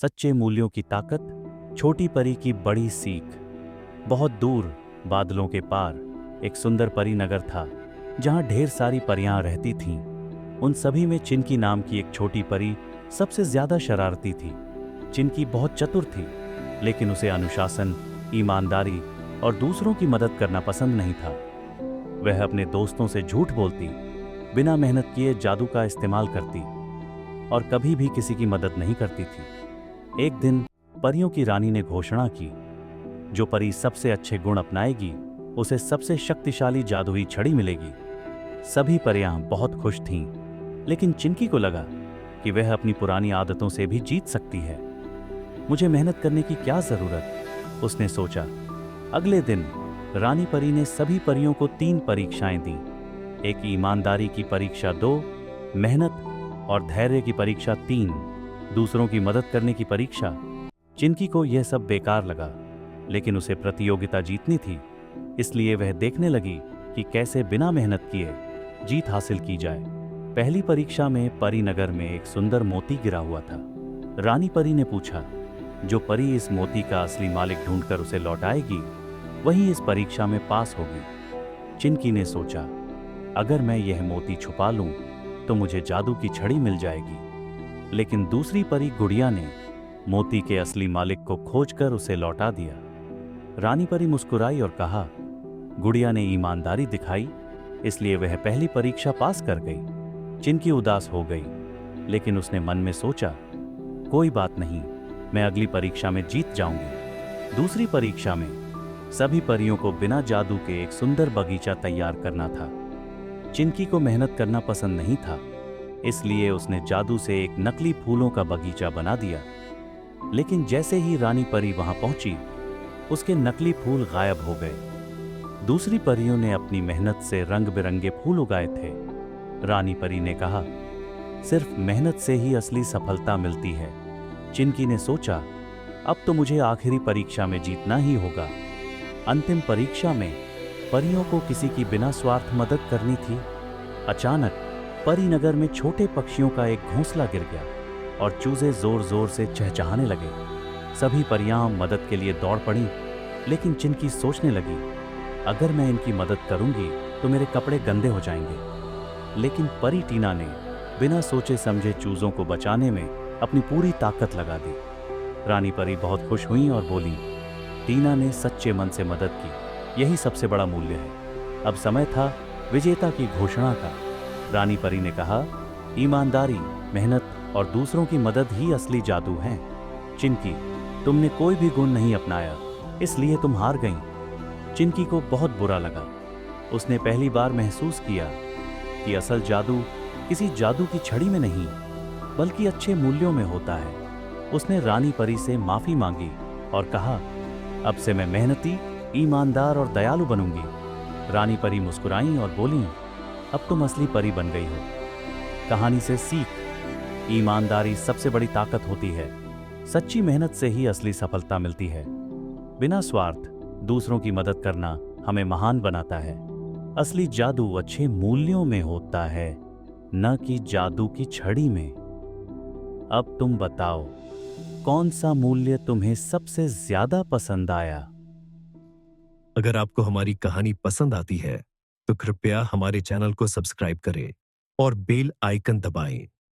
सच्चे मूल्यों की ताकत, छोटी परी की बड़ी सीख। बहुत दूर, बादलों के पार, एक सुंदर परी नगर था, जहां ढेर सारी परियां रहती थीं। उन सभी में चिनकी नाम की एक छोटी परी सबसे ज्यादा शरारती थी। चिनकी बहुत चतुर थी, लेकिन उसे अनुशासन, ईमानदारी और दूसरों की मदद करना पसंद नहीं था। वह अपने दोस्तों से झूठ बोलती, बिना मेहनत किए जादू का इस्तेमाल करती और कभी भी किसी की मदद नहीं करती थी। एक दिन परियों की रानी ने घोषणा की, जो परी सबसे अच्छे गुण अपनाएगी उसे सबसे शक्तिशाली जादुई छड़ी मिलेगी। सभी परियां बहुत खुश थीं, लेकिन चिंकी को लगा कि वह अपनी पुरानी आदतों से भी जीत सकती है। मुझे मेहनत करने की क्या जरूरत, उसने सोचा। अगले दिन रानी परी ने सभी परियों को 3 परीक्षाएं दी। एक ईमानदारी की परीक्षा 2, मेहनत और धैर्य की परीक्षा 3, दूसरों की मदद करने की परीक्षा। चिंकी को यह सब बेकार लगा, लेकिन उसे प्रतियोगिता जीतनी थी, इसलिए वह देखने लगी कि कैसे बिना मेहनत किए जीत हासिल की जाए। पहली परीक्षा में परी नगर में एक सुंदर मोती गिरा हुआ था। रानी परी ने पूछा, जो परी इस मोती का असली मालिक ढूंढकर उसे लौटाएगी, वही इस परीक्षा में पास होगी। चिंकी ने सोचा, अगर मैं यह मोती छुपा लूं, तो मुझे जादू की छड़ी मिल जाएगी। लेकिन दूसरी परी गुड़िया ने मोती के असली मालिक को खोजकर उसे लौटा दिया। रानी परी मुस्कुराई और कहा, गुड़िया ने ईमानदारी दिखाई, इसलिए वह पहली परीक्षा पास कर गई। चिंकी उदास हो गई, लेकिन उसने मन में सोचा, कोई बात नहीं, मैं अगली परीक्षा में जीत जाऊंगी। दूसरी परीक्षा में सभी परियों को बिना जादू के एक सुंदर बगीचा तैयार करना था। चिंकी को मेहनत करना पसंद नहीं था, इसलिए उसने जादू से एक नकली फूलों का बगीचा बना दिया। लेकिन जैसे ही रानी परी वहां पहुंची, उसके नकली फूल गायब हो गए। दूसरी परियों ने अपनी मेहनत से रंग बिरंगे फूल उगाए थे। रानी परी ने कहा, सिर्फ मेहनत से ही असली सफलता मिलती है। चिंकी ने सोचा, अब तो मुझे आखिरी परीक्षा में जीतना ही होगा। अंतिम परीक्षा में परियों को किसी की बिना स्वार्थ मदद करनी थी। अचानक परी नगर में छोटे पक्षियों का एक घोंसला गिर गया और चूजे जोर जोर से चहचहाने लगे। सभी परियां मदद के लिए दौड़ पड़ीं, लेकिन चिंकी सोचने लगी, अगर मैं इनकी मदद करूंगी तो मेरे कपड़े गंदे हो जाएंगे। लेकिन परी टीना ने बिना सोचे समझे चूजों को बचाने में अपनी पूरी ताकत लगा दी। रानी परी बहुत खुश हुई और बोली, टीना ने सच्चे मन से मदद की, यही सबसे बड़ा मूल्य है। अब समय था विजेता की घोषणा का। रानी परी ने कहा, ईमानदारी, मेहनत और दूसरों की मदद ही असली जादू है। चिंकी, तुमने कोई भी गुण नहीं अपनाया, इसलिए तुम हार गईं। चिंकी को बहुत बुरा लगा। उसने पहली बार महसूस किया कि असल जादू किसी जादू की छड़ी में नहीं, बल्कि अच्छे मूल्यों में होता है। उसने रानी परी से माफी मांगी और कहा, अब से मैं मेहनती, ईमानदार और दयालु बनूंगी। रानी परी मुस्कुराई और बोली, अब तुम असली परी बन गई हो। कहानी से सीख, ईमानदारी सबसे बड़ी ताकत होती है। सच्ची मेहनत से ही असली सफलता मिलती है। बिना स्वार्थ दूसरों की मदद करना हमें महान बनाता है। असली जादू अच्छे मूल्यों में होता है, न कि जादू की छड़ी में। अब तुम बताओ, कौन सा मूल्य तुम्हें सबसे ज्यादा पसंद आया? अगर आपको हमारी कहानी पसंद आती है तो कृपया हमारे चैनल को सब्सक्राइब करें और बेल आइकन दबाएं